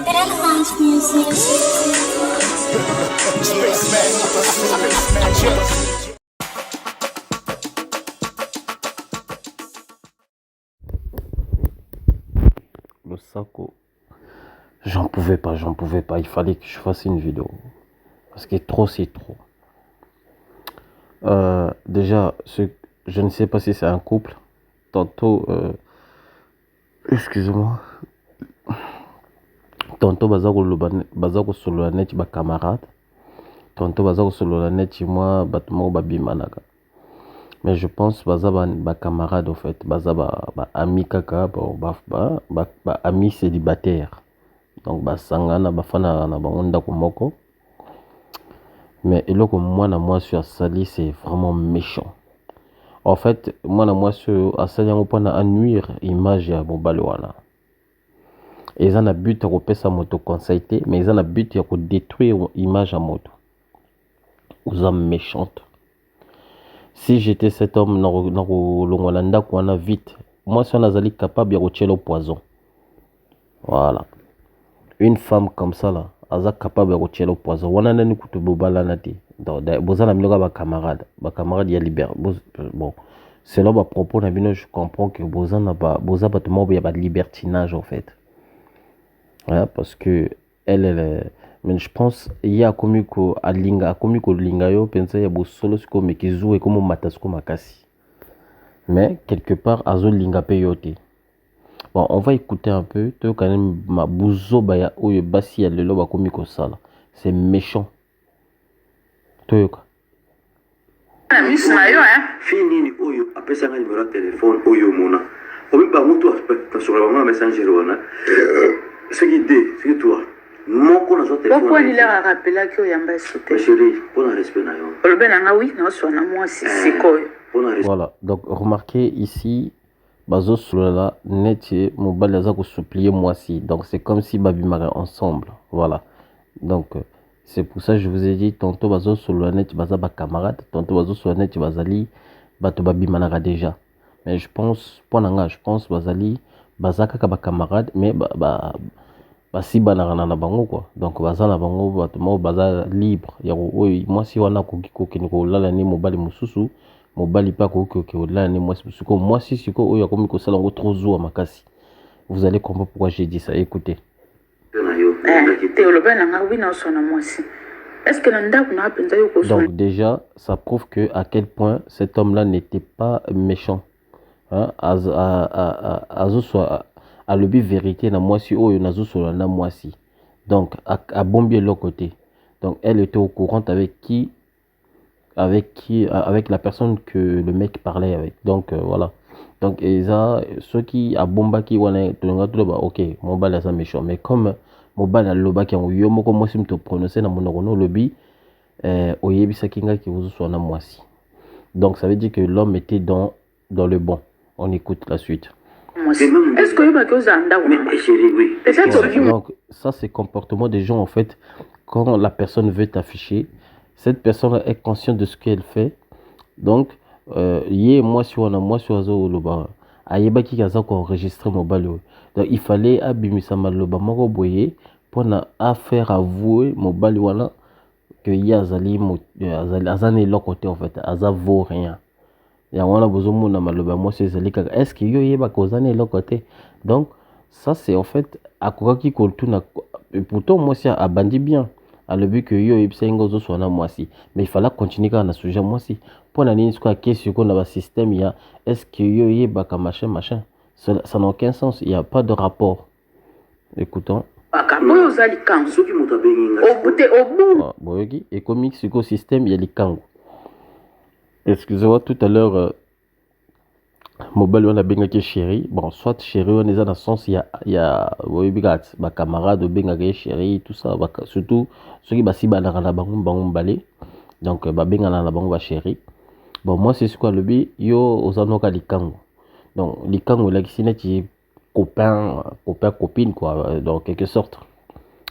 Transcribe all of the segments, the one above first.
Le Sako, j'en pouvais pas. Il fallait que je fasse une vidéo. Parce que trop, c'est trop. Déjà, je ne sais pas si c'est un couple. Tantôt, excusez-moi. Tantôt, bazako solo la net ba camarade. Tantôt, bazako solo la net moi, batuma ba bimanaka. Mais je pense baza ba camarade en fait. Baza ba ami kaka, ba ami célibataire. Donc, ba sangana ba fana na bango ndako moko. Mais eloko moi sur Sali, c'est vraiment méchant. En fait, moi sur Sali, on peut nuire image à mobile wana. Et ils ont un but de faire sa moto conseil, mais ils ont un but de détruire l'image à moto. Aux âmes méchantes. Si j'étais cet homme, on a vite. Moi, si on a capable de retirer le poison. Voilà. Une femme comme ça, là, elle est capable de retirer le poison. On a un coup de bobala nati. Donc, vous avez un camarade. Ma camarade, il y a libéré. Bon, selon ma propos, je comprends que vous avez un libertinage, en fait. Ouais, parce que elle mais je pense il y a comme ko alinga comme ko linga yo pensa ya bo solo siko me kizu et comme matasko makasi mais quelque part azo linga pe yote. Bon, on va écouter un peu to quand même ma buzo baya oyo basi ya lelo ba komi ko sala c'est méchant to na miss na yo fini ni oyo apesa nga numéro de téléphone oyo mona obi ba mutu aspect sur la messenger wana ce qui dit c'est toi mon qu'on a sur téléphone pourquoi il a rappelé que yamba sauté chérie pour un respect na yo le ben nga oui na so na moi c'est quoi. Voilà, donc remarquez ici bazo solola neti mobile aza ko supplier moi si donc c'est comme si babimara ensemble voilà donc c'est pour ça que je vous ai dit tantôt bazo solola neti baza ba camarade tantôt bazo solola neti bazali bato babimana déjà mais je pense bazali baza kaka ba camarade mais si banana na bango quoi donc baza na bango bato mo baza libre ya moi si wana koki ko lala ni mobile mususu mobali pa koki lala ni moi si siko oyo akomi ko sala ngo trop zoa makasi vous allez comprendre pourquoi j'ai dit ça écoutez donc déjà ça prouve que à quel point cet homme là n'était pas méchant hein à le but vérité na moi si oyo nazo solo na moi si donc à bombier l'autre côté donc elle était au courant avec la personne que le mec parlait avec donc voilà donc ceux qui a bomba qui wana to ba OK mobile est méchant mais comme mobile a loba qui yo moko moi si me prononcer na monoko no lobi oyebisa kinga ki vous soit na moi si donc ça veut dire que l'homme était dans le bon. On écoute la suite. Est-ce que oui. Donc ça c'est comportement des gens en fait quand la personne veut t'afficher cette personne est consciente de ce qu'elle fait donc moi sur zo loba ayeba ki kaza ko enregistrer mobile donc il fallait abimisa maloba moko boye pour na faire avouer mobile wana que yazali azane l'autre côté en fait aza vaut rien. Ya wana bozomo na maloba moi c'est zalika est-ce que yo yeba kozane l'autre côté donc ça c'est en fait akokaki koltuna pourtant moi c'est abandi bien à le but que yo yebsengo zo sona moi si mais il fallait continuer quand na sujet moi si pour na nini quoi question qu'on a ba système ya est-ce que yo yeba ka machin ça n'a aucun sens il y a pas de rapport écoutons boyo zali kan soki moto abenginga obute obu boyoki économique système il y a likango. Excusez-moi, tout à l'heure, mobile on a bien que chéri. Bon, soit chéri, on est dans le sens, il y a, oui, ma camarade, bien que chéri, tout ça, surtout ceux qui basi banana na bango balé. Donc, bien na bango chéri. Bon, moi, c'est ce quoi le bi, yo, osanoka likango. Donc, likango, là, qui n'est copine, quoi, dans quelque sorte.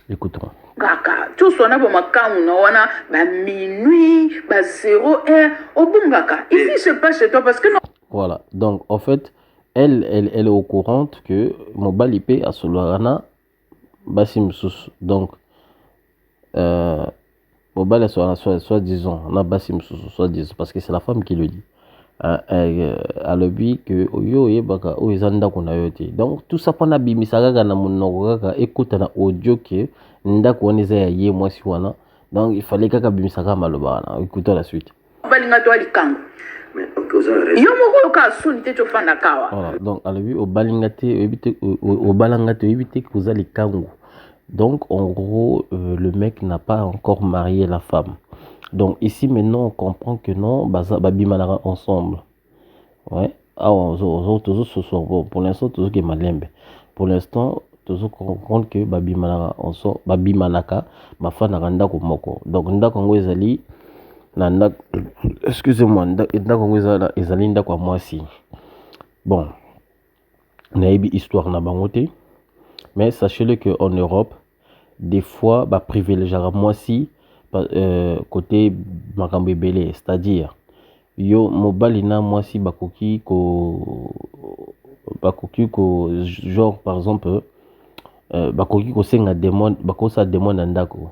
Écoutons. Kaka tout sona ba makamu na wana ba minuit ba 0h obungaka ici se passe chez toi parce que non. Voilà donc en fait elle est au courant que mobile IP a solana basi mususu donc mobali soit disons on a basi mususu soit disons parce que c'est la femme qui le dit alobi que oyo oyebaka oyo eza ndako na yo te donc tout ça mpona bimisa kaka na monoko kaka ekota na audio ke ndako wana eza ya ye mwasi wana donc il fallait kaka bimisa kaka maloba wana écoutez la suite balinga to alikango yo moko yoka suni te tofanda kawa voilà donc alobi obalinga te oyebi te obalanga te oyebi te koza likango. Donc, en gros, le mec n'a pas encore marié la femme. Donc, ici, maintenant, on comprend que non, babimanara ensemble. Ouais. Ah, bon, pour l'instant, tout ce qui est malembe. Pour l'instant, tout ce qu'on comprend que babimanara ensemble, babimanaka, ma femme n'a ndako moko. Donc, ndako ngo ezali, excusez-moi, ndako ngo ezali ndako moi si. Bon, on a eu histoire na bangote. Mais sachez-le qu'en Europe, des fois, bah, privilégiera moi si côté makambo belé, c'est-à-dire yo mobalina moi si bakoki ko genre par exemple bakoki ko senga demande bakosa demande ndako.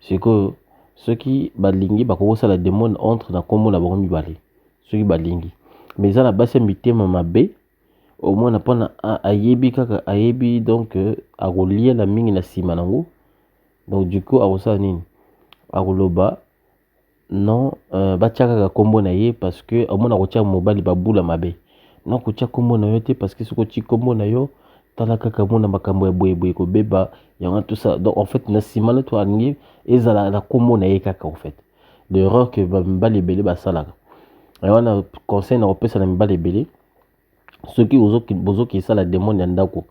C'est que ceux qui balingi bakosa la demande entre na kombo na bango mibale. Ceux qui balingi. Mais ça la base mitema mabe au moins na pona ayebi kaka ayebi donc akolia la mingi na sima nango donc du coup akosa nini akoloba non batia kaka kombo na ye parce que au moins akotia mobali babula mabe non kotia kombo na yo te parce que soko ti kombo na yo tala kaka mona makambo ya boye ko beba yanga tout ça donc en fait na sima na to alingi ezala la kombo na ye kaka en fait l'erreur que mbali belé basalaka et wana conseil na opesa na mbali belé ceux qui bozoki ça la demande ya ndako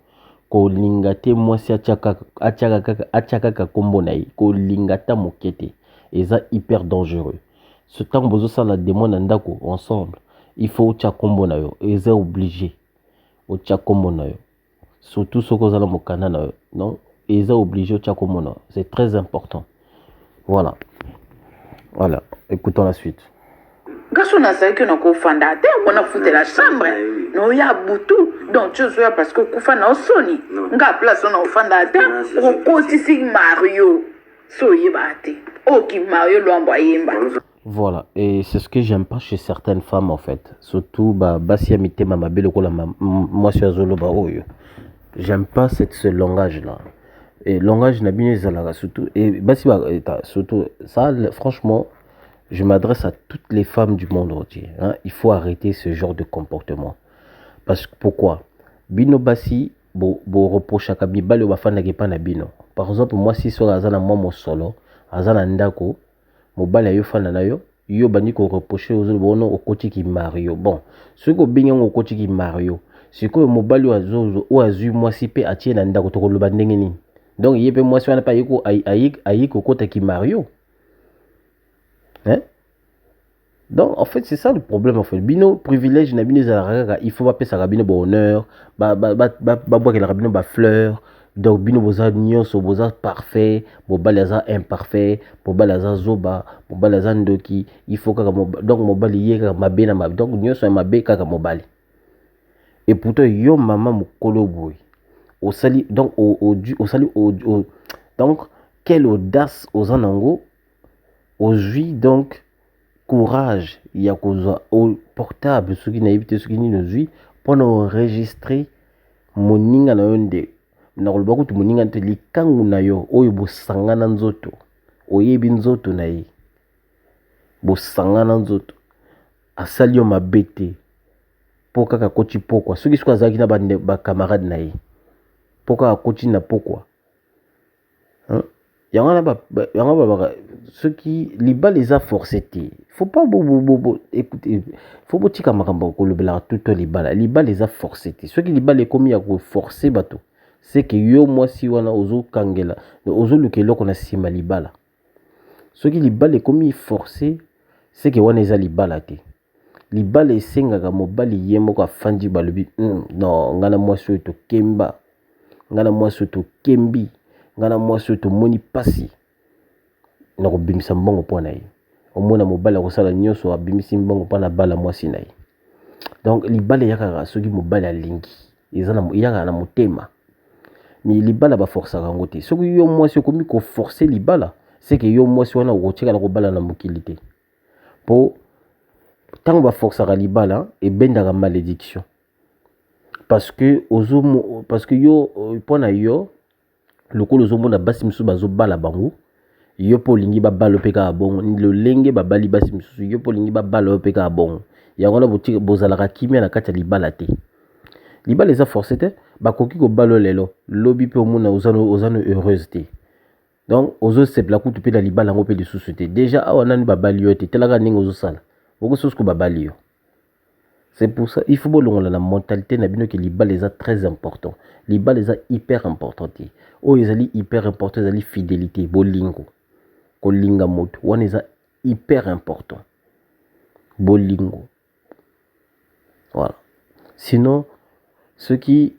kolinga te mwasi atia kaka kombo na ye kolinga ta moke te eza hyper dangereux ce temps bozosala la demande ya ndako ensemble il faut otia kombo na yo eza obligé otia kombo na yo surtout soki ozala mokanda na yo non eza obligé otia kombo na yo c'est très important voilà écoutons la suite. gaso nazalaki na kofanda te mona futela chambre no ya butu donc tu sois parce que kufana osoni nga place na ofanda te okotisi Mario so yebate oki Mario lombo yemba. Voilà, et c'est ce que j'aime pas chez certaines femmes en fait, surtout basia mitema mabele ko la moi sur zolo ba oyo. J'aime pas ce langage là. Et langage na bino ezalaka surtout et basi surtout ça franchement je m'adresse à toutes les femmes du monde entier. Hein. Il faut arrêter ce genre de comportement. Parce que pourquoi? Bino basi bo reproche à bibale ou bafana kepa na bino. Par exemple, moi si so azana moi mon solo, azana ndako, mobali yo fana na yo, yo bandi ko reprocher aux autres bono okoti ki Mario. Bon, ce ko binga okoti ki Mario. C'est que mobali o azu moi si pe atie na ndako to ko loba ndenge nini. Donc yé pe moi si wana pa yiko ayi ko kota ki Mario. Hein? Donc en fait c'est ça le problème en fait bino privilège na bino za il faut pas pesa rabino bonheur ba boire la rabino ba fleur donc bino boza nyonso boza parfait mobali aza imparfait mobali aza zoba mobali aza ndoki il faut kaka donc mobali ye kaka mabe na mabe donc nyonso mabe kaka mobali et pourtant yo mama mokolo boy osali donc osali donc quelle audace aux anango aujourd'hui donc courage il y a au portable ce qui n'a évité ce qui nous dit pour enregistrer moninga na yonde na kolba kutu moninga nte likangu na yo oyo bosangana nzoto oyebi nzoto na ye bosangana nzoto asali yo mabete po kaka koti pokwa soki siko azalaki na ba camarade na ye po kaka koti na pokwa hein? Yanga ceux qui liba les a forcés. Faut pas écoutez, faut pas tika makambo ko lebela tout liba les a forcés. Ceux qui liba les commis à forcer bateau. C'est que yo moi si wana ozo kangela, ozo lukelo kona sima libala. Ceux qui liba les commis forcés, c'est que wana eza libala te. Libala esenga ka mobali yemo ka fandi balobi. Non, ngana moi so to kemba. Ngana moi so to kembi. Ngana mwasi to moni pasi na ko bimisa mbongo pona ye omona mobala ko sala nyonso abimisi mbongo pona bala mwasi na ye donc libala yaka soki mobala alingi ezana yaka na motema mais libala baforçaka yango te soki yo mwasi okomi koforce libala c'est que yo mwasi wana okotikala kobala na mokili te mpo ntango baforçaka libala ebendaka malédiction parce que yo mpo na yo lokola ozomona basi misusu bazobala bango yo mpo olingi babala mpe kaka bongo lolenge babali basi misusu yo mpo olingi babala mpe kaka bongo yango wana bozalaka kimia na kati ya libala te libala eza forcé te bakoki kobala lelo lobi mpe omona ozano heureuse te donc ozosepela kutu mpe na libala yango mpe lisusu te déjà awa nani babali yo te telaka ndenge ozosala okosusu babali yo. C'est pour ça il faut bolongola la mentalité na bino que libala eza très important libala eza hyper important te oyo ezali hyper important ezali fidélité bolingo kolinga moto wana eza hyper important bolingo voilà sinon ce qui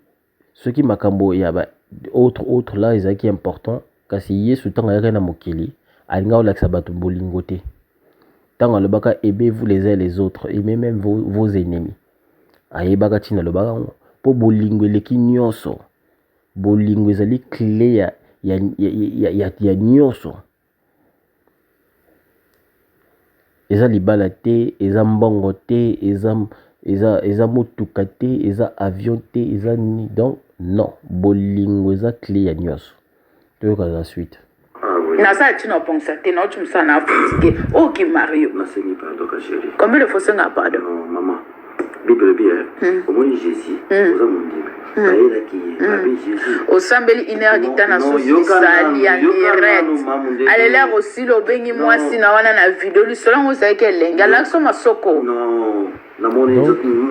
makambo ya ba autre là ezalaki important kasi yesu ntango ayaki na mokili alinga olakisa bato bolingo te ntango alobaka aimez-vous les uns les autres aimez même vos ennemis ayebaka ntina alobaka ngo mpo bolingo eleki nyonso bolingo ezali clé ya nyonso eza libala te eza mbongo te eza motuka te eza avion te eza ni donc non bolingo eza clé ya nyonso toyoka la suite nasala ntina oponisa te na otumisa na afatike oki mario nasengi pardon ka chérie combien de fois senga pardon non maman bible bien omoni jésus oza mondimi bayelaki ye babi jésus osambeli une heure du temps na susi lisali ya direct alela kosila obengi mwasi na wana na video lisolongo ozalaki elenge alakso masoko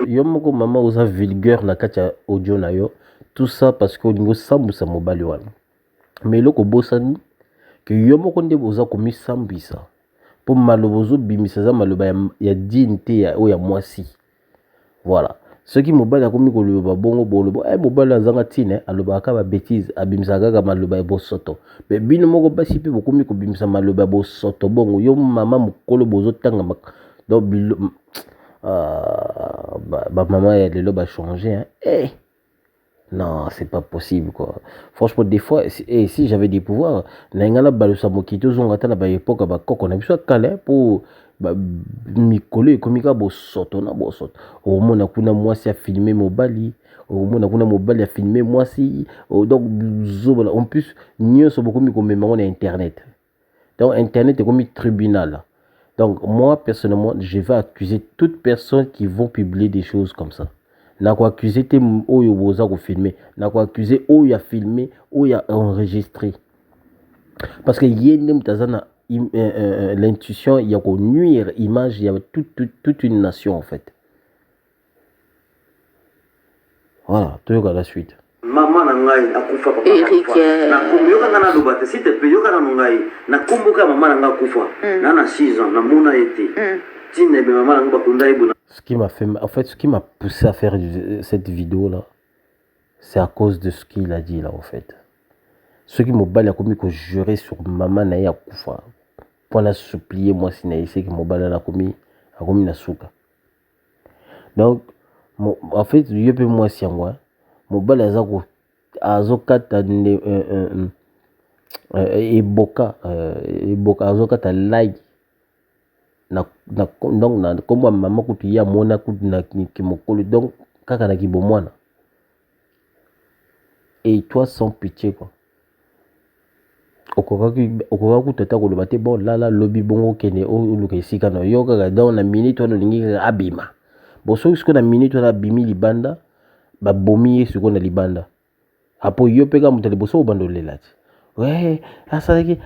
yo moko mama oza vulgaire na kati ya audio na yo tout ça parce que olingi osambwisa mobali wana mais eloko obosani ke yo moko nde oza komisambwisa mpo maloba ozobimisa eza maloba ya dine te oyo ya mwasi voilà soki mobali akomi koloba bongo boloba mobali azanga ntina alobaka babétise abimisaka kaka maloba ya bosoto me bino moko basi mpe bokomi kobimisa maloba ya bosoto bongo yo mama mokolo bozotanga donc bamama ya lelo bachange non c'est pas possible quoi franchement des fois si j'avais des pouvoirs naingala balusa mokiti ozonga ata na baepoke bakoko na biso akala mpo mikolo ekomika bosoto na bosoto omona kuna mwasi afilme mobali omona kuna mobali afilme mwasi donc zobola en plus nyonso bokomi komemango na internet donc internet ekomi tribunal donc moi personnellement je vais accuser toute personne qui vont publier des choses comme ça nako accuser te oyo boza ko filmer nako accuser oyo ya filmer oyo ya enregistrer parce que yende mutazana l'intuition ya ko nuire image ya toute une nation en fait voilà toyoka la suite mama na ngai akufa papa na kumyoka ngana lobate s'il te plaît yoka na ngai na kumbuka mama na ngai akufa na 6 ans na mona été tine be mama na ngai bakunda ibuna. Ce qui m'a fait, en fait, ce qui m'a poussé à faire cette vidéo-là, c'est à cause de ce qu'il a dit là, en fait. Ce qui m'a balé a commis que jurer sur maman Naya Koufa. Pour la supplier, moi, si Naya, c'est que m'a balé a commis na souka. Donc, en fait, je peux moi, si moi, m'a balé a zokata eboka, azokata like. Donc na kombo mama kutu ya mona kutu na kimokolo donc kaka na kibomwana et toi sans pitié quoi okoka kutata koloba te bon lala lobi bongo kene oluka esika na yo kaka donc na minute wana olingi kaka abima bon soki siko na minute wana abimi libanda babomi ye siko na libanda apo yo mpe kaka moto liboso obanda olela ti asalaki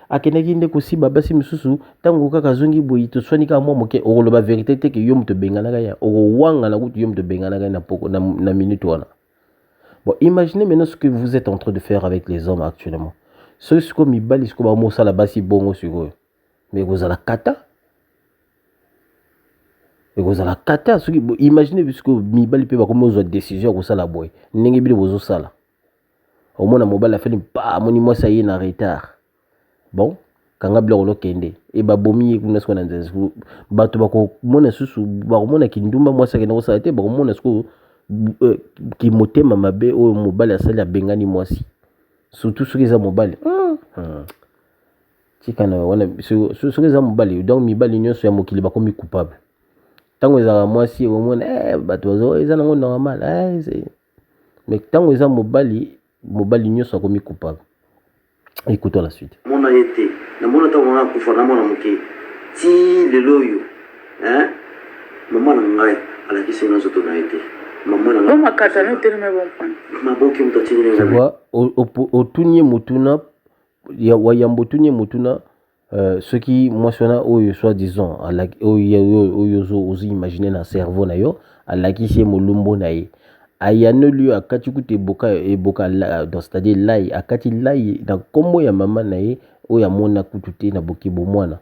akendaki nde kosiba basi misusu ntango kaka azongi boyi toswani kaka mwa moke okoloba verité te ke yo moto obenganaka ya okowangana kutu yo moto obenganaka na minute wana. Bon, imaginez maintenant ce que vous êtes en train de faire avec les hommes actuellement. Soki siko mibali siko bamosala basi bongo sikoyo mais kozala kata ekozala kata soki imaginez siko mibali mpe bakomi ozwa décision ya kosala boye ndenge bino bozosala omona mobali afeli pa moni mwasi aye na retard bon kanga biloko lokende e babomi ye kuna siko na nzela bato bakomona susu bakomona kindumba mwasi akenda kosala te bakomona siko ki motema mabe oyo mobali asali abengani mwasi surtout soki eza mobali tika na wana soki eza mobali donc mibali nyonso ya mokili bakomi coupable ntango ezalaka mwasi omona bato bazo eza nango normal mais ntango eza mobali nyonso akomi coupable. Écoutons la suite. Mona été na mona ta mona kufa na mona moke ti lelo yo maman na ngai ala kisi na zoto na été maman na ngai makata no telema bon point maboki mutati ni tu vois otunye mutuna ya wayambo tunye mutuna ce qui moissonna oyo soit disant oyo ozo imaginer na cerveau na yo ala kisi molumbo na ye ayano lieu akati kuti eboka c'est-à-dire lai akati lai na kombo ya mama na ye oyo amona kutu te na bokibo mwana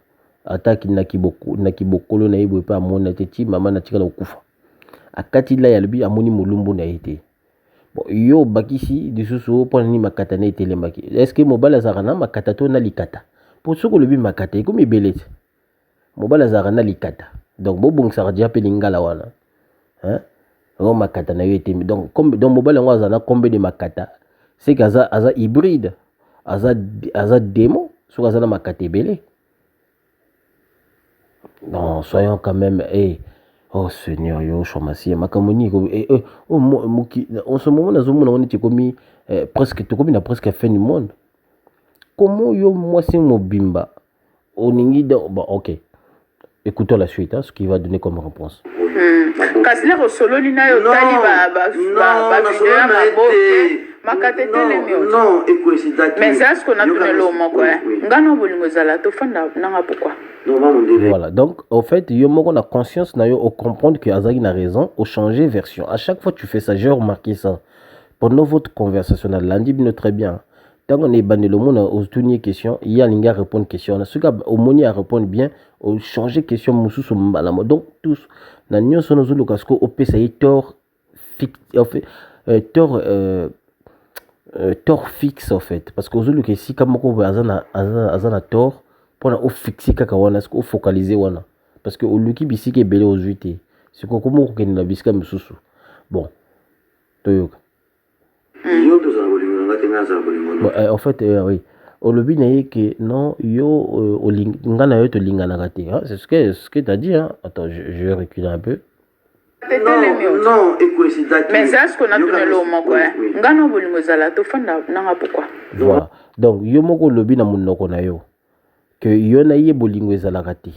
ataki na kibokolo na ye boye pa amona te ti mama na tikala okufa akati lai alobi amoni molumbu na ye te bon yo bakisi lisusu mpona nini makata na etelemaki est-ce que mobali azalaka na makata to na likata po soki olobi makata ekomi ebele te mobali azalaka na likata donc bobongisaka dia mpe lingala wana makata na yo etemi donc mobali yango aza na kombe de makata c'est que aza hybride aza démon soki aza na makata ebele. Non, soyons quand même oh Seigneur yo chomasi makamoni en ce moment nazomona on était comme presque tout comme na presque fin du monde. Comment yo mwasi mobimba oningi bon OK. Écoutons la suite, ce qu'il va donner comme réponse. Kasi lero sololi na yo tali non, mais c'est ce qu'on a donné le mot quoi. Ngano bolingo zala to fanda nanga pourquoi? Voilà, donc en fait, yo moko na conscience na yo au comprendre que Azaki n'a raison, au changer version. À chaque fois que tu fais ça, j'ai remarqué ça. Pendant votre conversation, lundi très bien. Tant qu'on est banni le monde aux toutes questions, il y a l'inga répondre question. Ce cas au moni à répondre bien, au changer question moussou sur malamo. Donc tous, na nyon sono zulu kasko au pesa y tort fixe en fait, tort fixe en fait, parce que zulu que si comme ko azana tort pour na au fixer kaka wana, ce au focaliser wana, parce que au luki bisiki belé aux huit, c'est quoi comment ko kenna bisika moussou. Bon, toyoka. En fait, oui. Olobi na que non, yo ngana yo to lingana kate. C'est ce que tu as dit. Hein? Attends, je vais reculer un peu. Non, mais c'est ce qu'on a donné le mot quoi. Ngana bolingo zala to fanda nanga pourquoi. Voilà. Donc yo moko lobi na munoko na yo que yo na ye bolingo zala kate.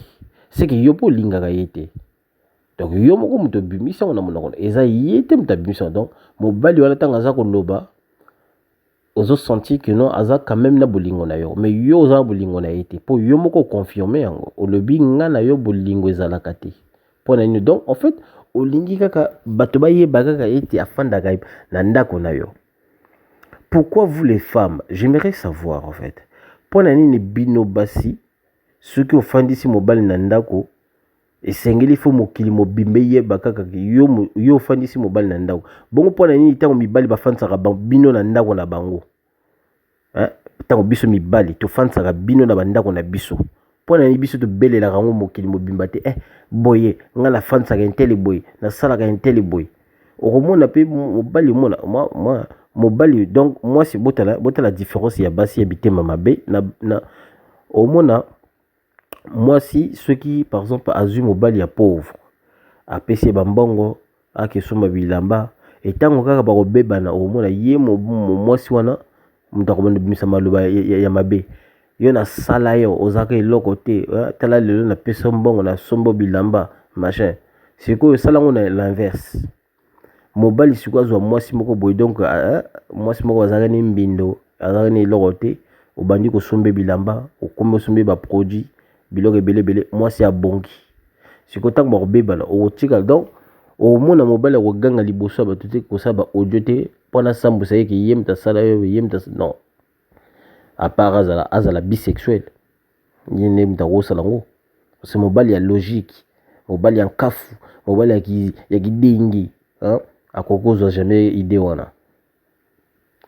C'est que yo po linga ka yete. Donc yo moko muto bimisa na munoko. Eza yete muta bimisa. Donc mobali wala tanga za ko loba. Ozo senti que non aza quand même na bolingo na yo mais yo oza bolingo na été pour yo moko confirmer yango olobi nga na yo bolingo ezala kati pour na donc en fait olingi kaka bato ba yeba kaka été afanda ka na ndako na yo. Pourquoi vous les femmes, j'aimerais savoir en fait pour na nini bino basi ceux qui ofandisi mobali na ndako esengeli fo mokili mobimbe yeba kaka yo ofandisi mobali na ndako bongo pour na nini tango mibali bafansaka bino na ndako na bango tango biso mibali tofansaka bino na bandako na biso pour na nini biso to belela rango mokili mobimba te boye nga na fansaka intele boye na salaka intele boye okomona pe mobali mona mobali donc moi c'est botala différence ya basi ya bitema mabe na omona. Moi, si ceux qui, par exemple, assument au bal, ya pauvre, à PC Bambongo, à Kesoma Bilamba, et tant que vous avez bébana au monde, yé moi si wana, m'takomande bimisa maluba ya mabe. Yona sala yo, ozaka lokote, tala lelo na pesa mbongo na sombo bilamba, machin. C'est que ça là on a l'inverse. Mobali si quoi zo moi si moko boy donc moi si moko azaka ni mbindo, azaka ni lokote, obandi ko sombe bilamba, okombe sombe ba produit. Biloko ebele moi c'est abongi sikoyo ntango bakobebana okotika donc omona mobali akoganga liboso ya bato te kosala baaudio te mpona sambusa yeke ye mutu asala yo ye mutu non à part azala bisexuel ye nde mutu akosala ngo parce mobali ya logique mobali ya nkafu mobali ya kidengi akokozwa jamais idée wana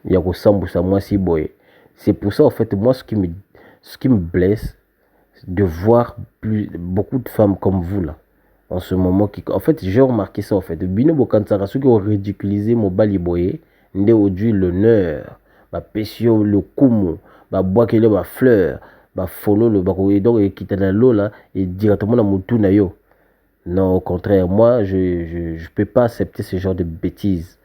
ya kosambusa mwasi boye. C'est pour ça en fait moi ce qui me blesse de voir beaucoup de femmes comme vous là, en ce moment. En fait, j'ai remarqué ça en fait. Bino Bokansara, ceux qui ont ridiculisé Mobali Boye, Nde Odui l'honneur, ba Pesio le Kumu, ba Boakele ba fleur, ba Folo le Bako, donc et quitter la lola et directement dans Moutou na yo. Non, au contraire, moi, je peux pas accepter ce genre de bêtises.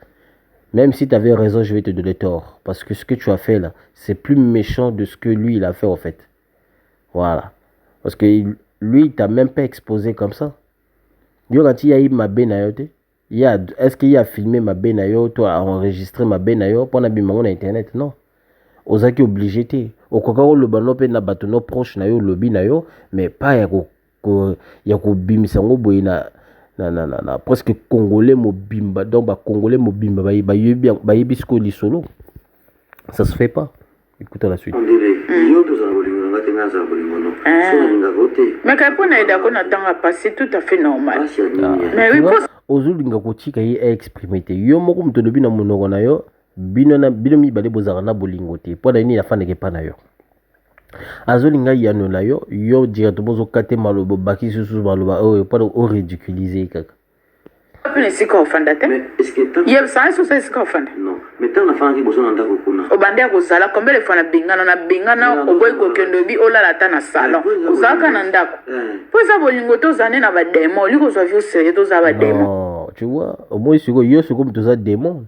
Même si tu avais raison, je vais te donner tort. Parce que ce que tu as fait là, c'est plus méchant de ce que lui, il a fait en fait. Voilà. Parce que lui, il t'a même pas exposé comme ça. Yo, quand il y a eu ma benayote, est-ce qu'il a filmé ma benayo, toi, a enregistré ma benayo pour n'abîmer mon internet? Non. Ozaki obligé te. Au kokako le bano pe na batono proche na yo lobby na yo, mais pas ya ko bimisa ngo boy na presque congolais mobimba, donc ba congolais mobimba ba yebi sko li solo. Ça se fait pas. Écoutez la suite. Mais quand on a d'accord, on a passé tout à fait normal. Mais oui, ozulinga kotika ye exprimer te. Yo moko mto lobi na monoko na yo, bino mi bale bozaka na bolingo te. Po na ni ya fane ke pa na yo. Azolinga yano na yo, yo directement zo kate malobo baki susu maloba o pa o ridiculiser kaka. Mais est-ce que il y a ça sur ça non, mais tant la femme qui bosse dans ta cocuna. Au bandé ko sala combien de fois na bingana o boy ko kendo bi o la la na salon. O zaka na ndako. Po ça bolingo to zane na ba démon, liko so vieux sérieux to za ba démon. Tu vois, au moins yo c'est comme to za démon.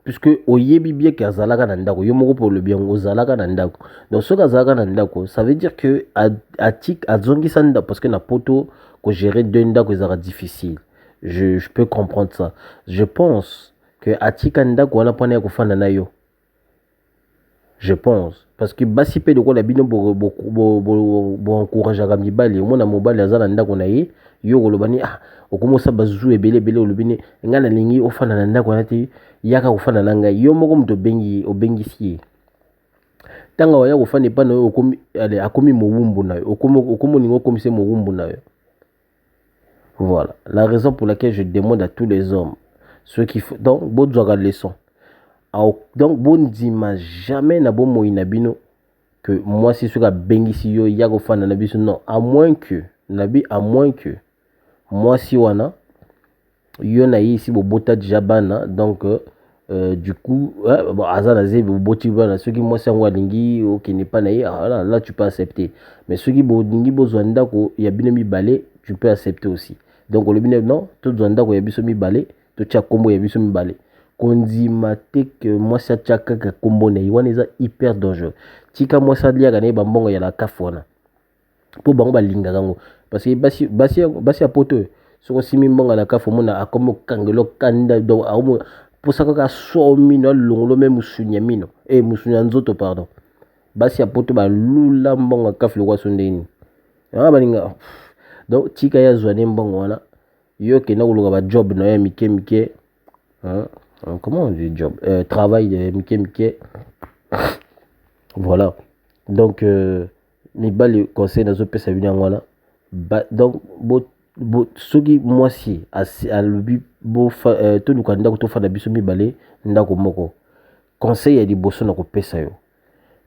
Puisque oyebi bien kazalaka na ndako, yo moko pour le bien ozalaka na ndako. Donc ce kazalaka na ndako, ça veut dire que atik azongi sanda parce que na poto ko gérer deux ndako ezara difficile. Je peux comprendre ça. Je pense que atika ndako wana pona ko fana na yo. Je pense parce que basi pe de ko la bino bo encourager ga mibali, mo na mobali azala ndako na ye, yo ko lobani okomosa bazu ebele olobini ngana lingi ofana na ndako na te yaka kofana na ngai yo moko mto bengi obengisi tanga waya kofana pa na yo akomi mowumbu na yo okomo ningo komise mowumbu na yo. Voilà la raison pour laquelle je demande à tous les hommes ceux qui font donc bon joga leçon donc bon dima jamais na bon moina bino que moi si suka bengisi yo ya kofana na biso non à moins que moi si wana yo na ici bobota déjà bana donc du coup bon azana ze boboti bana ceux qui moi c'est ngwa lingi OK n'est pas na là tu peux accepter mais ceux qui bodingi bozwanda ko ya bino mi balé tu peux accepter aussi donc le bino non tout zwanda ko ya biso mi balé to tia kombo ya biso mi balé kondima te que moi ça tia kaka kombo na wana eza hyper dangereux tika moi ça lia kana ba mbongo ya la kafona po bango balinga kango parce que basi ya poto soko simi mbongo la kafo mona akomo kangelo kanda do aomo posaka ka somi no longolo même musunya mino musunya nzoto pardon basi ya poto ba lula mbongo kafo kwa sondeni balinga donc tika ya zwane mbongo wana yo ke na kuluka ba job na ya mike comment on dit job travail de mike voilà donc mibali conseil nazo pesa bina ngwana donc soki mwasi alobi toluka ndako tofanda biso mibale ndako moko conseil ya liboso na kopesa yo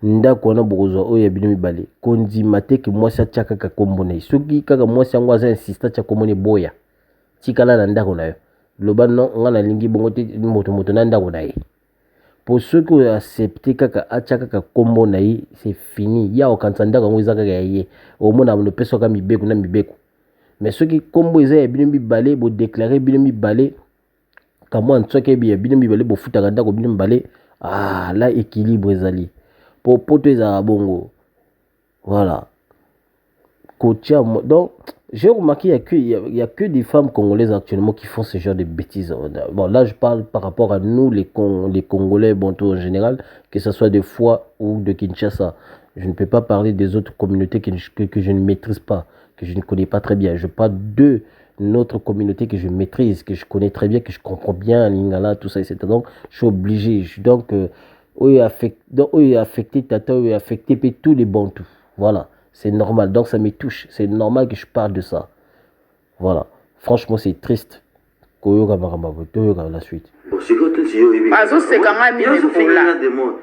ndako wana bokozwa oyo ya bino mibale kondima te ke mwasi atia kaka kombo na ye soki kaka mwasi yango aza insiste atia kombo na boya tikala na ndako na yo loba non nga nalingi bongo te moto na ndako na ye pour ceux qui accepté kaka atia kaka kombo na ye c'est fini ya okanisa ndako yango eza kaka ya ye omona monopesa kaka mibeko na mibeko mais ceux qui kombo eza ya bino mibale bo déclarer bino mibale kamwa ntsoke bi ya bino mibale bo futaka ndako bino mibale là équilibre ezali pour poto ezala bongo voilà kotia donc j'ai remarqué il y a que des femmes congolaises actuellement qui font ce genre de bêtises. Bon, là, je parle par rapport à nous, les Congolais, bon, tout en général, que ce soit de Foix ou de Kinshasa. Je ne peux pas parler des autres communautés que je ne maîtrise pas, que je ne connais pas très bien. Je parle de notre communauté que je maîtrise, que je connais très bien, que je comprends bien, Lingala, tout ça, etc. Donc, je suis obligé. Donc, affecté Tata, affecté tous les Bantous. Voilà. C'est normal, donc ça me touche. C'est normal que je parle de ça. Voilà. Franchement, c'est triste. La suite. azoseka mine pola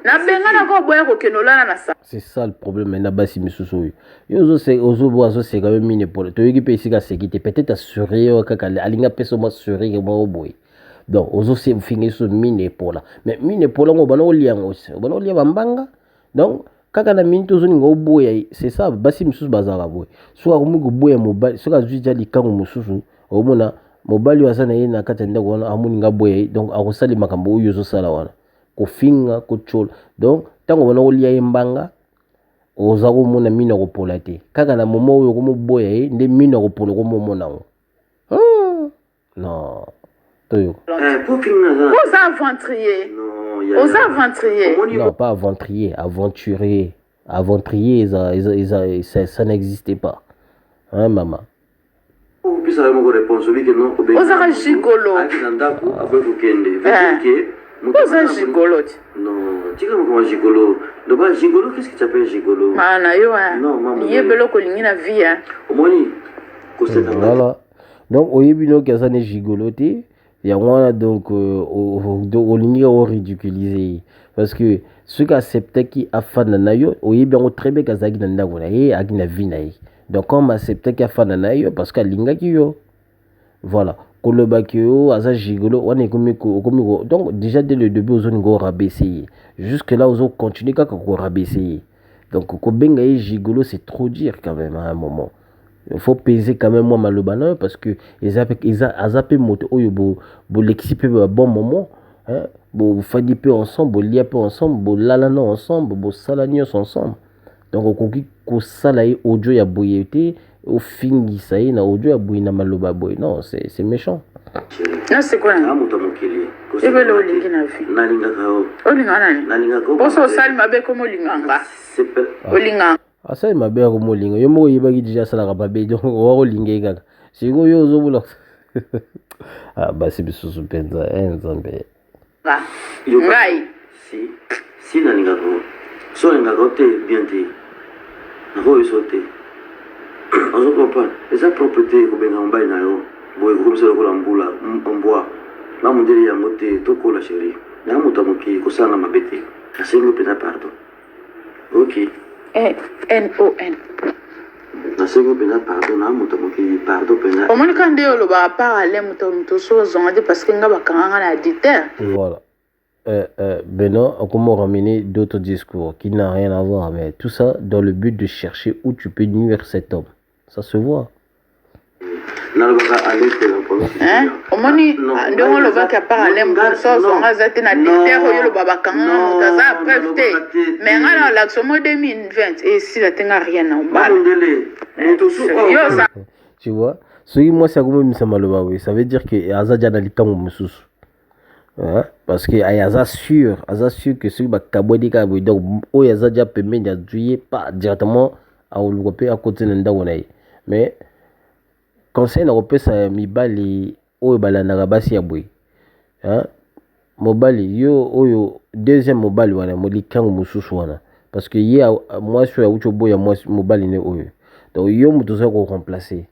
nabenga nako boya kokende olala na sa. C'est ça le problème maintenant basi misusu oyo yo azoseka me mine pola toyoki mpe esika aseki te peut-être asuri oyo kaka alingi apesa mwa suri moko boye donc ozofinga so mine pola mais mine pola ngo bana olia yango bana olia bambanga donc kaka na minute ozoninga oboya c'est ça basi misusu bazalaka boye soki akomi koboya mobali soki azwi ja likango mosusu omona mobali oyo aza na ye na kati ya ndako wana amoninga boya donc akosala makambo oyo ozosala wana kofinga kotyola donc ntango bana kolia ye mbanga oza komona mino akopola te kaka na momo oyo komoboya ye nde mino akopola komomona yango non toyo oza aventurier oza aventurier non pas aventurier aventurier ça n'existait pas hein maman ozaka gigolo oza gigolo ti non tika mokoma gigolo loba gigolo qu'est-ce que tu appelles gigolo mana yo liyebeli okolingi na vie omoni voilà donc oyebi noki aza ne gigolo te yango wana donc olingi oridiculize ye parce que soki acceptaki afanda na yo oyebi yango très bien kazalaki na ndako na ye aki na vie na ye donc comme acceptaki afanda na yo parce que alingaki yo voilà kolobaki yo aza gigolo wana ekomi donc déjà dès le début ozoninga orabaisser ye jusque là ozocontinue kaka korabaisser ye donc kobenga ye gigolo c'est trop dire quand même à un moment il faut peser quand même moi malobana parce que aza pe moto oyo bolekisi pe ba bon moment hein bofandi pe ensemble bolia pe ensemble bolala na ensemble bosala nyonso ensemble donc okoki kosala ye audio ya boye te ofingisa ye na audio ya boye na maloba boye non c'est méchant non c'est quoi amuta mokili ebele olingi na vie nalingaka yo olinga nani nalingaka poso osali mabe komo olinganga olinganga asali mabe ya komolinga yo moko oyebaki deja asalaka mabe donc owa kolinga ye kaka sikoyo yo ozobola basi bisusu mpenza nzambe ngai si nalingaka yo so olingaka yo te bien te nakoyo so te ozo comprendre eza propre te kobenga mobali na yo boye kokomisa lokola mbwa na mondele yango te tokola sheri na moto amoki kosala mabe te nasengi mpenza pardon ok non nasengi mpenza pardon na moto amoki pardon mpenza omonika nde olobaka parale moto so ozonga te parce que nga bakanganga na auditeur voilà Benoît a comment ramener d'autres discours qui n'ont rien à voir, mais tout ça dans le but de chercher où tu peux nuire cet homme. Ça se voit. omoni ndenge olobaki aparale moso ozonga aza te na auditeur oyo olobaka bakanganga moto aza apreuve te mais nga na olaction mo 2020 esila te nga rien na obala tu vois soki mwasi akomemisa maloba boye ça veut dire que aza dia na likambo mosusu parce que aza sûr que soki bakabwedi kaka boye donc oyo aza dia pembeni azuye pas directement aoluka mpe akoti na ndako na ye mais conseil na kopesa mibali oyo balandaka basi ya boye mobali yo oyo deuxième mobali wana molikango mosusu wana parce que ye mwasi oyo awuti oboya mobali ne oyo donc yo moto oza koremplace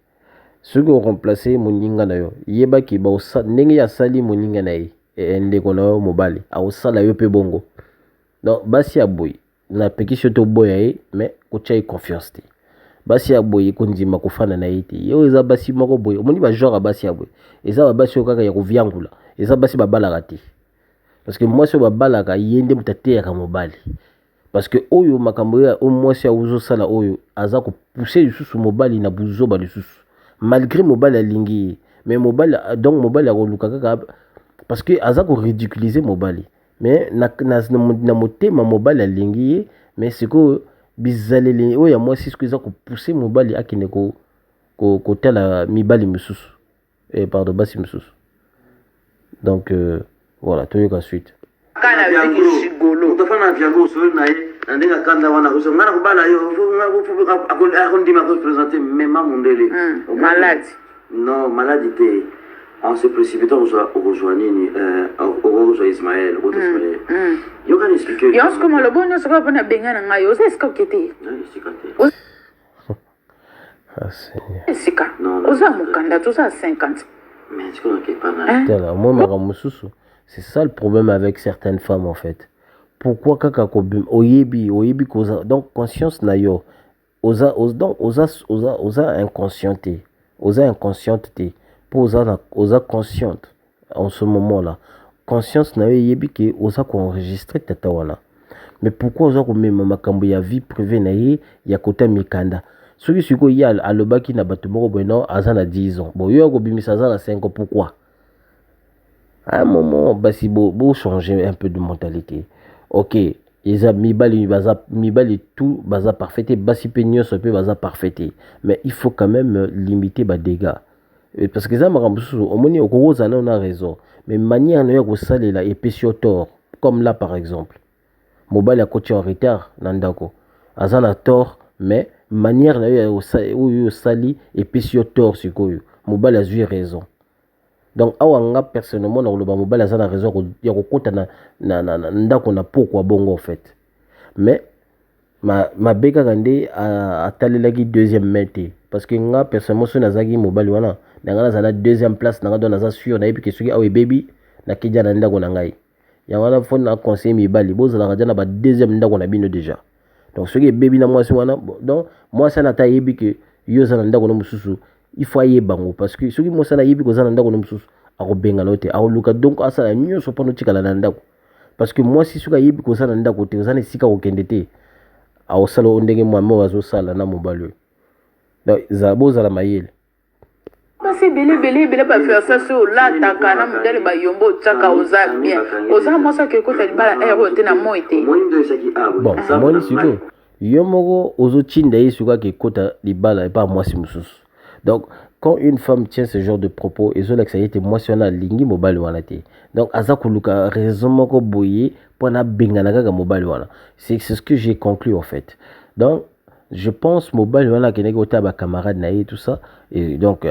soki oremplace moninga na yo yebaki ndenge asali moninga na ye ndeko na yo mobali akosala yo mpe bongo donc basi ya boye napekisi yo te oboya ye mais kotya ye confiance te basi ya boye kondima kofanda na ye te yo eza basi moko boye omoni bagenre basi ya boye eza babasi oyo kaka ya koviangula eza basi babalaka te parce que mwasi oyo babalaka ye nde moto ateyaka mobali parce que oyo makambo ya mwasi azosala oyo aza kopousse lisusu mobali na buzoba lisusu malgré mobali alingi ye mais mobali donc mobali akoluka kaka parce que aza koridiculize mobali mais na motema mobali alingi ye mais sikoyo bizaleli oyo ya mwasi siko eza kopousse mobali akende kotala mibali misusu pardon basi misusu donc voilà toyoka suite kana viki shigolo utafana vyango usoni na ye na ndenge akanda wana kusongana kubala yo akondima ko présenter même mondele malade non maladie te en se précipitant au rejoignini au rejoint Ismaël au Ismaël yo kan expliquer yo ce comme le bon ce qu'on a bengana ngayo c'est ce que était sika oza mukanda tout ça 50 mais ce qu'on a pas na tala moi mara mususu C'est ça le problème avec certaines femmes en fait. Pourquoi kaka oyebi koza donc conscience na yo donc oza inconsciente pour oza consciente en ce moment là conscience na yo yebi que oza ko enregistrer tata wana mais pourquoi oza ko mema makambo ya vie privée na ye ya kota mikanda soki siko ya alobaki na bato moko bono aza na 10 ans bon yo ko bimisa aza na 5 ans pourquoi à un moment basi bo changer un peu de mentalité. OK, ils a mibali tout baza parfait basi pe nyonso pe baza parfait mais il faut quand même limiter ba dégâts parce que ça makambo susu omoni okoza na on a raison mais manière na yo ko salela epesi tort comme là par exemple mobali a coach en retard nandako azana tort mais manière na yo yo sali epesi tort sikoyo mobali a eu raison. Donc awanga personnellement na loba mobali azana raison ya kokota na ndako na pourquoi bongo en fait mais ma beka kande atalelaki deuxième mètre parce que nga personnellement so nazaki mobali wana nga na deuxième place nga don naza sûr na yebi ke soki awe baby na kija na ndako na ngai ya wana fo na conseil mibali bozala kaja na ba deuxième ndako na bino déjà donc soki baby na mwasi wana donc moi ça na ta yebi ke yo za na ndako na mususu il faut y bango parce que soki mwasi na yebi ko za na ndako na mususu akobenga note akoluka donc asala nyonso pano tikala na ndako parce que mwasi soki ayebi ko za na ndako te ozana esika kokende te aosala ondenge mwame azosala na mobali donc zabozala mayele basi belé ba faire ça sur la takana modèle ba yombo tsaka oza bien oza mwasa ke kota libala aéro te na moite bon moni siko yo moko ozotinda yesuka ke kota libala et pas mwasi mususu. Donc quand une femme tient ce genre de propos et zo ça y était moi si on a lingi mobile wana te donc aza kuluka raison moko boye pona bengana kaka mobile wana c'est ce que j'ai conclu en fait. Donc je pense mobile wana keneki ota ba camarade na tout ça et donc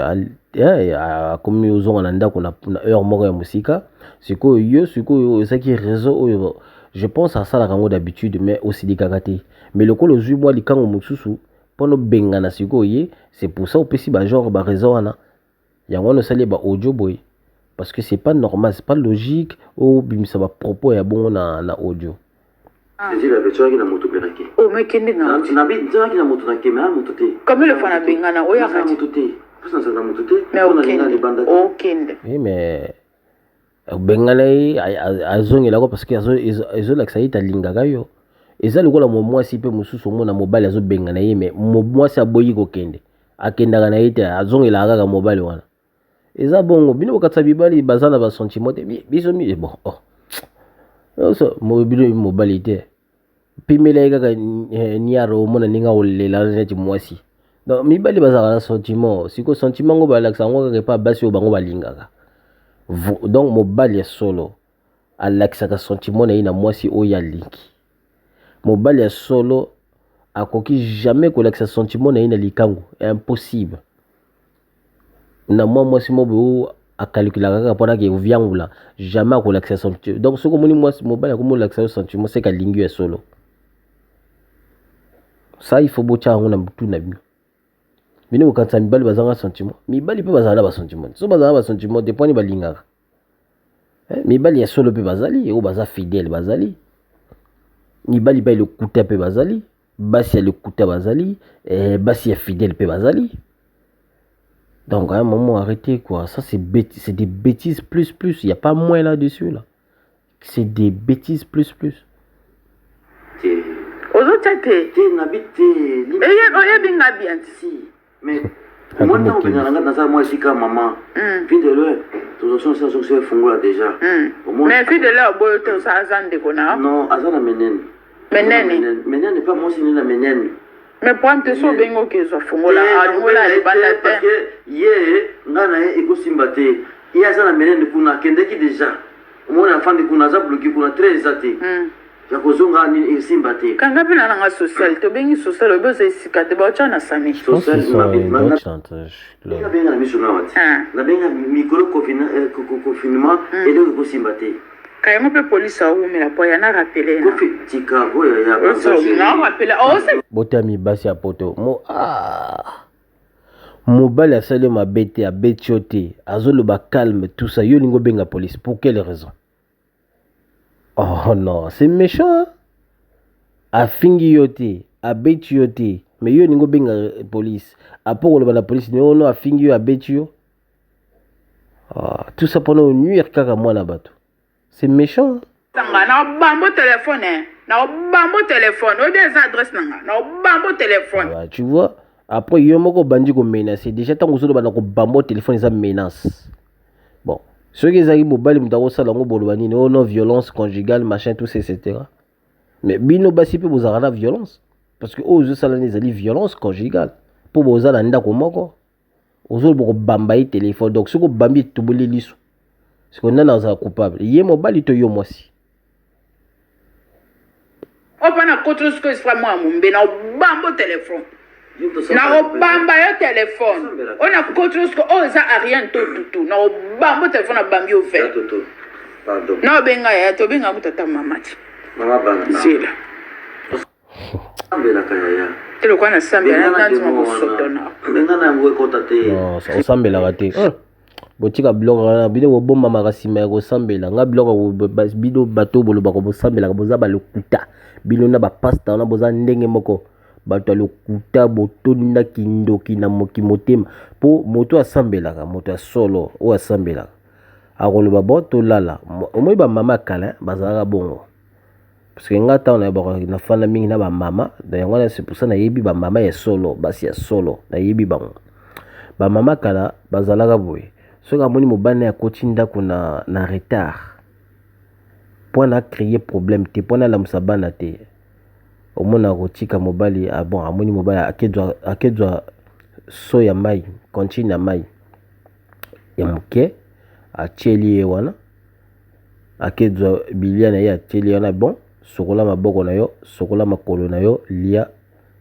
comme aux on anda qu'on a heure moko ya musika siko ça qui réseau je pense à ça la rango d'habitude mais aussi des kakate mais le colo zui moi likango mususu pono bengana siko ye c'est pour ça au pesi ba genre ba réseau wana ya wana sali ba audio boy parce que c'est pas normal c'est pas logique au bimisa ba propos ya bon na audio. C'est la version qui na moto beraki. Oh mais kende na. Na bi nzaka ki na moto na kema moto te. Comme le fana bengana oya kati. Moto te. Parce que na moto te. Mais okende. Oui mais bengana yi azongela ko parce que azo la saita lingaka yo. Eza lokola mwasi pe mususu mona mobile azo bengana yi mais mwasi aboyi ko kende. Akendaka na yite azongela kaka mobile wana. Eza bongo bino bakatsa bibali bazana ba sentiment biso mi bon oh. So mobilité pimela kaka niaro mona ninga olela neti mwasi donc mibali bazala sentiment siko sentiment ngo balakisa ngo kaka pa basi bango balingaka donc mobali ya solo alakisa ka sentiment na ina mwasi oya linki mobali ya solo akoki jamais kolakisa sentiment na ina likango impossible na mwasi mobo a calculer kaka pona ke viangula jamais ko l'accès sentiment donc ce que moni moi mobile ko mo l'accès sentiment c'est ka lingu ya solo ça il faut bocha ngona mtu na bino bino kanza mibali bazanga sentiment mibali pe bazana ba sentiment so bazana ba sentiment de point balinga mibali ya solo pe bazali o baza fidèle bazali mibali ba le kuta pe bazali basi ya le kuta bazali basi ya fidèle pe bazali. Donc à un moment arrêtez quoi, ça c'est des bêtises plus, il n'y a pas moins là-dessus là. C'est des bêtises plus. Ozotate. Oye binga bien si. Mais moi tant que dans ça moi c'est comme maman. Puis de là, tout ça c'est fongola déjà. Mais puis de là boyo to ça azande kona. Non, azana menen. Menen n'est pas moi c'est la menen. Mais pour te sauver ngo ke zo fungola ngola libala te parce que ye ngana eko simbate ya sana menene kuna kendeki déjà mona fandi kuna za bloqué kuna très zate ya kozonga ni simbate kanga pina nga social to bengi social obezo isikate ba chana sami social ma chantage la benga na miso na wati la benga micro confinement et donc ko simbate kayemo pe police a umela po yana rappeler na tika boya ya so na rappeler botami basi ya poto mobile asali mabete abetiote azoloba calme tout ça yo lingo benga police pour quelle raison Oh non, c'est méchant. Hein? Afingi yote, abeti yote. Mais yo ningo benga police. Après la police, non, afingi yo, abeti yo. Tout ça pour nous nuire kaka moi là-bas. C'est méchant. Na bambo téléphone, na bambo téléphone, o des adresses nanga, na bambo téléphone. Tu vois, après yo moko bandi ko menacer. Déjà tant que bana ko bambo téléphone ça menace. Bon, ceux qui arrivent au bal mutako sala ngo bolobani no non violence conjugale machin tout ça etc. Mais bino basi pe bozara la violence parce que aux sala les ali violence conjugale pour bozala ndako moko. Ozol boko bamba yi téléphone donc ce ko bambi toboli liso. Parce qu'on a dans un coupable. Yé mo bali to yo moisi. O pana contre ce que c'est moi mon be na bambo téléphone. Na o bamba yo téléphone. On a contre ce que o za a rien tout. Na o bambo téléphone na bambi au fait. Pardon. Na benga ya to benga mutata mamati. Mama bana. Sila. Ambela kaya. Telo kwa na sambela na nzima ko sotona. Benga na ngwe kota te. Non, ça ressemble à te. Botika blog na bide wo bomba makasima ya kosambela nga blog bido bato boloba ko bosambela ko boza balokuta bino na ba pasta na boza ndenge moko bato lokuta botonda kindoki na moki motema po moto asambela ka moto solo o asambela akoloba boto lala omoi ba mama kala bazaka bongo parce que nga ta na fana mingi na ba mama da yango c'est pour ça na yebi ba mama ya solo basi ya solo na yebi bango ba mama kala bazalaka boye. Ce que moni mobane ya koti ndako na retard pour na créer problème te pour na la musabana te au mona kotika mobali bon amoni mobali akedwa so ya mai continue na mai ya muke acheli wana akedwa biliana ya acheli wana bon sokola maboko na yo sokola makolo na yo lia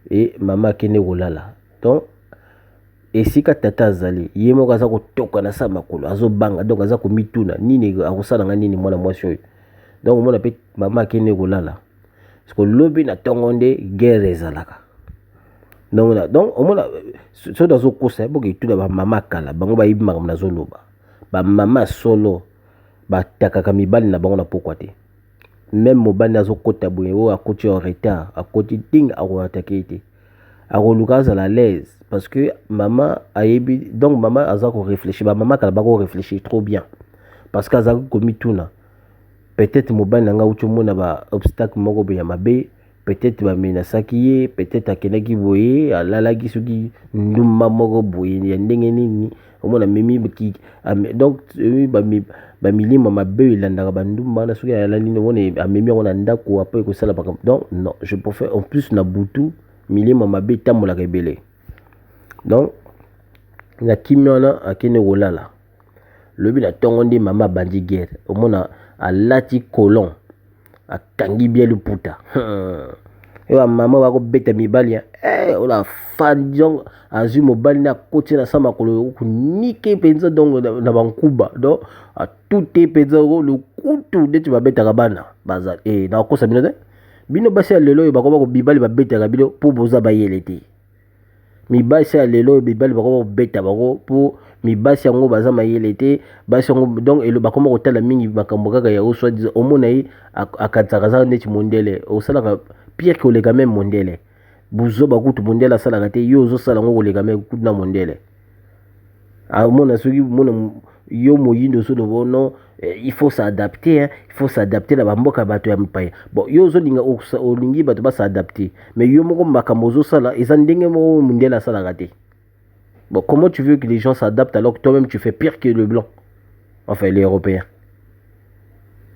et mama kene kolala donc esika tata azali ye moko aza kotoka na sa makolo azobanga donc aza komituna nini akosalanga nini mwana mwasi oyo donc mona pe mama akende kolala parce que lobi na ntongo nde guerre ezalaka donc omona so azokosa boke ituna bamama kala bango bayibi makambo nazoloba bamama solo batakaka mibali na bango na pokwa te même mobali azokota boye oyo akoti en retard akoti ting akoatake ete akoluka azala l'aise parce que maman ayebi donc maman aza ko réfléchir ba maman kala ba ko réfléchir trop bien parce que aza ko mituna peut-être mobali nanga ucho mona ba obstacle moko be ya mabe peut-être ba menasaki ye peut-être akenaki boye alalaki soki ndumba moko boye ya ndenge nini omona memi ki donc ba milima mabe ilandaka ba ndumba na soki alali no mona amemi ona ndako après ko sala donc non je préfère en plus na butu milima mabe tambola rebele donc na kimiona akene kolala lobi na tongo ndi mama bandi guerre omona alati colon akangi bien le puta ewa mama wako beta mibali ola fandjong azu mobali na koti na sama kolo kunike penza donc na bankuba donc a tout est penza le kutu de tu va beta kabana baza na kosa bino te bino basi ya lelo bakoma ko bibali babetaka bino po boza bayele te mibasi ya lelo bibali bakoma kobeta bako po mibasi yango baza mayele te basi yango donc elo bakoma kotala mingi makambo kaka ya oswa diza omona ye akatsaka za neti mondele osalaka pire que oleka même mondele buzo bakutu mondele asalaka te yo ozosala ngo koleka même kutu na mondele amona soki mona yo moyindo so no bono il faut s'adapter hein il faut s'adapter la bamboka bato ya mpaya bon yo zolinga olingi bato ba s'adapter mais yo moko makambo zo sala eza ndenge mo mondela sala te bon comment tu veux que les gens s'adaptent alors que toi-même tu fais pire que le blanc enfin les européens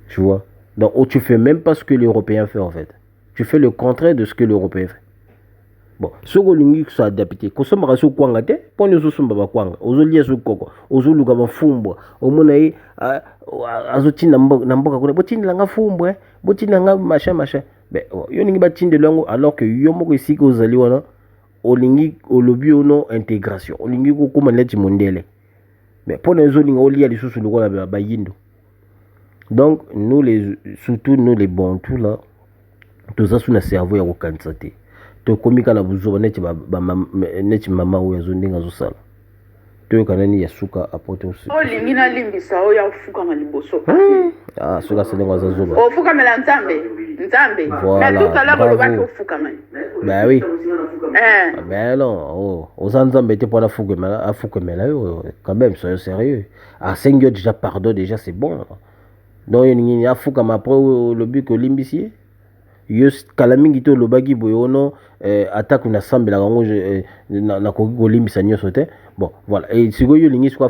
tu vois donc tu fais même pas ce que l'européen fait en fait tu fais le contraire de ce que l'européen fait. Bon, ce que l'on dit adapté, que ce soit sur quoi ngate, pour nous sommes pas quoi, aux oliers sur coco, aux olu comme fumbo, au monaï, azoti namboka kone, botin langa fumbo, botin langa machin. Ben, yoningi batin de lango alors que yomo ici que aux aliwana, olingi olobi ono intégration, olingi ko kuma leti mondele. Mais pour nous olingi olia les sous le roi la bayindo. Donc nous les surtout nous les bons tout là, tout ça sous le cerveau ya kokansate. To komika na buzo neti neti mama oyo zo ndinga zo sala to kanani ya suka apoto olingi na limbisa oya fuka maliboso ah suka selengo za zoba ofuka mela nzambe mais tout à l'heure le baki ofuka mali bah oui ben non aux nzambe te pour la fuka mela yo quand même soyez sérieux à 5 heures déjà pardon déjà c'est bon donc il y a fuka ma pro le but que limbisi yo kala mingi to lobaki boyono attaque na sambe la ngo na ko limbisa nyoso te bon voilà et siko yo lingi siko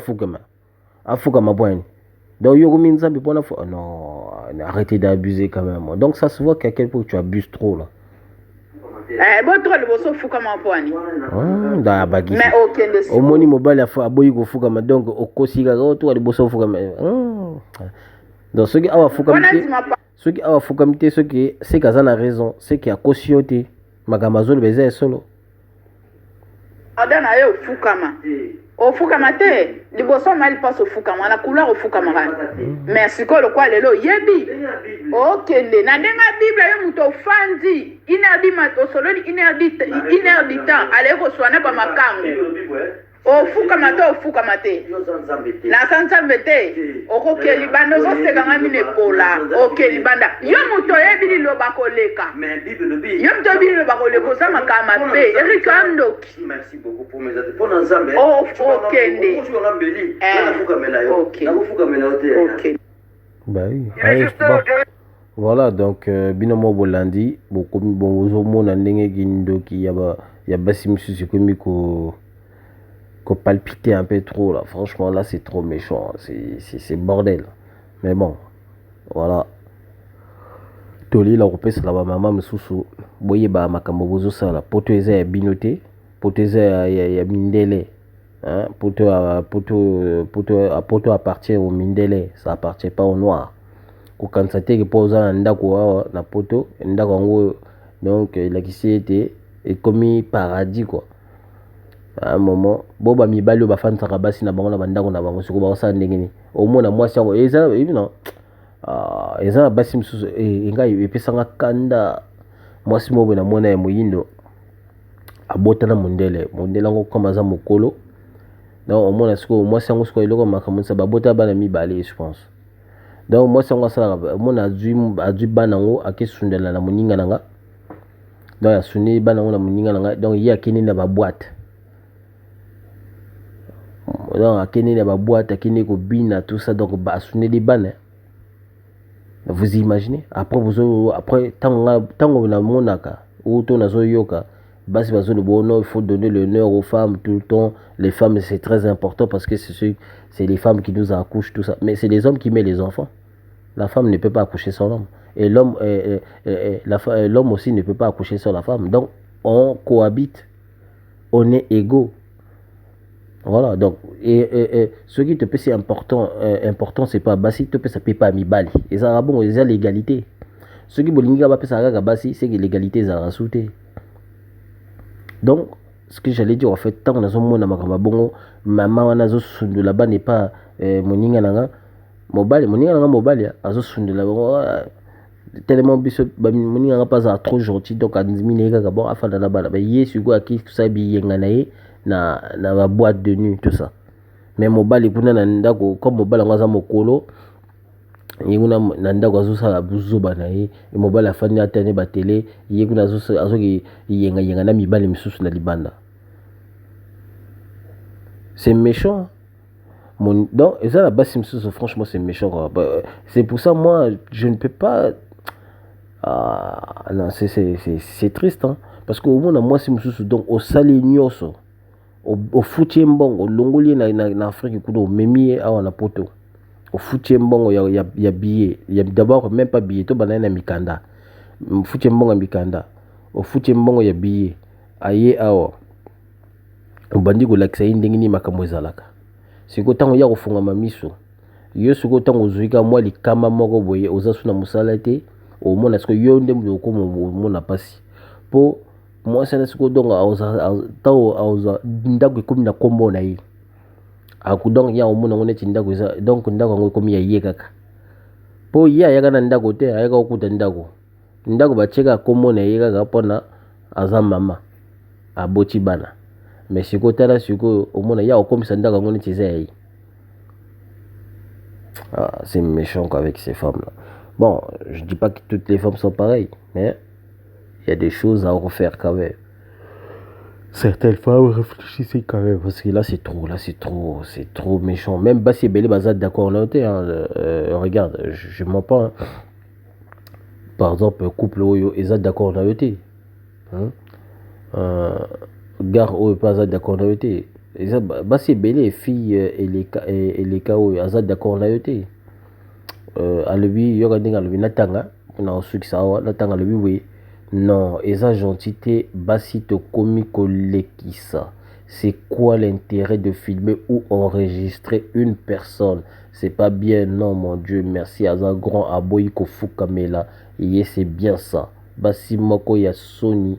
afuka ma point donc yo komi nzambe pona non arrêtez d'abuser quand même donc ça se voit qu'à quel point tu abuses trop là bon trop le bosso fuka ma poani da bagi mais aucun de au moni mobile afa aboyi ko fuka ma donc okosika ko to le bosso fuka ma donc ce qui a fuka ceux qui ont foukamité ceux qui c'est qu'azana raison c'est qui a cautionné magamazolo beza solo adana yo fukama o fukama te liboso mal passe fukama na couleur fukama mais siko le quoi lelo yebi okende na ndenga bible yo muto fandi inabima to solo inerdit ale ko swana ba makango ofukama te na sanzambe te okoke libanda ozoseka mine pola oke libanda yo muto yebili loba koleka yo muto yebili loba koleka oza makama pe erikandoki merci beaucoup pour mes amis pour nzambe okende ok bah oui voilà donc binomo bolandi bokomi bozomona ndenge kindoki ya basi misusu komi ko palpiter un peu trop là, franchement là c'est trop méchant, c'est bordel, mais bon voilà toli la repese la maman msusu boye ba makambo bozo sala poto eza ya binote poto eza ya mindele hein poto appartient au mindele, ça appartient pas au noir ko kansate ke poza na ndako na poto ndako ngo donc la kisi était et comme paradis quoi. À un moment boba mibali ba fansaka basi na bango na bandako na bango siko ba sa ndengeni omona mwasi yango eza non eza basi msusu ngai epesanga kanda mwasi mobo na mona ya muyindo abota na mundele ngo kama za mokolo donc omona siko mwasi yango siko iloko makamusa babota bana mibali je pense donc mwasi yango sala omona azui bana ngo akesundela na muninga nanga donc asuni bana ngo na muninga nanga donc il y a kini na ba boîte donc akene na ba boîte akene ko bina tout ça donc ba asune des bana vous imaginez après tango na monaka ou to nazo yoka basi bazo le bono il faut donner l'honneur aux femmes tout le temps les femmes c'est très important parce que c'est les femmes qui nous accouchent tout ça mais c'est les hommes qui mettent les enfants la femme ne peut pas accoucher sans l'homme et l'homme aussi ne peut pas accoucher sans la femme donc on cohabite on est égaux. Voilà, donc, ce qui te peut c'est important, c'est pas Bassi, te peut ça peut pas Mibali. Et ça, bon, ils ont l'égalité. Ce qui bolinga va ça à Bassi, c'est que l'égalité est à rajouter. Donc, ce que j'allais dire, en fait, tant qu'on a son monde à Makamabongo, maman, on a zo de là-bas n'est pas moninga nanga, mobile, moninga nanga mobile, a zo de là-bas, tellement biso, moninga pas trop gentil, donc à 10 000 bon, afin de là-bas, yes, you go à qui tout ça, biyenganaye. Na ba boîte de nuit tout ça mais mobile kuna na ndako comme mobile ngaza mokolo yinguna na ndako azosala buzuba na ye mobile afani atane ba télé yinguna azoki yenga na mibali misusu na libanda c'est méchant donc et ça la base misusu franchement c'est méchant c'est pour ça moi je ne peux pas non c'est triste hein parce que au moins moi c'est misusu donc au sali nyoso au foutier mbongo longoli na Afrique kudo memi awa na poto au foutier mbongo ya billet il y a d'abord même pas billet to banana mikanda foutier mbongo mikanda au foutier mbongo ya billet aye awa obandi ko lakisa ndingi ni makambo ezalaka siko tango ya kofunga mamiso yo siko tango zuika mwa likama moko boye ozasu na musala te au mona siko yo ndembo ko mona pasi po moi c'est ce que donc auza ndako comme na kombo na yi akudong ya omuna ngone ndako za donc ndako ngo komi ya yeka po ya yaka na ndako te ayaka okuta ndako bacheka kombo na yeka pona aza mama aboti bana mais sikoyo tala sikoyo omona ya okomisa ndako yango neti eza yai. Ah, c'est méchant qu'avec ces femmes là. Bon, je dis pas que toutes les femmes sont pareilles, mais il y a des choses à refaire quand même. Certaines femmes réfléchissez quand même, parce que là c'est trop méchant. Même Bassi Belé Bazad d'accord là, regarde, je mens pas. Hein. Par exemple, couple Oyo Ezad d'accord là, gare Oyo pas d'accord là, Bassi Belé fille et les cas Oyo Azad d'accord là, alobi yoka ndenge alobi natanga na osukisa awa natanga alobi we non eza gentité basi tokomi kolekisa. C'est quoi l'intérêt de filmer ou enregistrer une personne? C'est pas bien, non mon Dieu, merci aza grand aboyi kofukamela ye c'est bien ça. Basi moko ya soni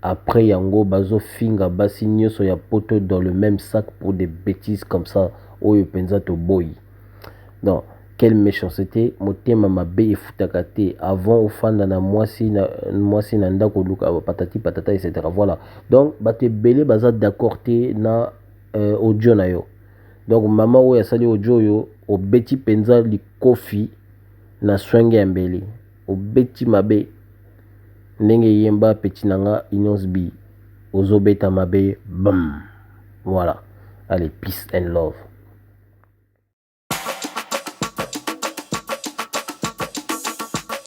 après yango bazo finga basi nyoso ya poto dans le même sac pour des bêtises comme ça oyo penza to boy. Donc quelle méchanceté, motema mabe efutaka te avant ofanda na mwasi na ndako luka patati patata etc. Voilà. Donc bate belé baza d'accord te na audio na yo. Donc maman oyo asali audio yo obeti penza likofi na swenge ya mbeli. Obeti mabe ndenge yemba petit nanga Inyos B. Ozobeta mabe bam. Voilà. Allez, peace and love.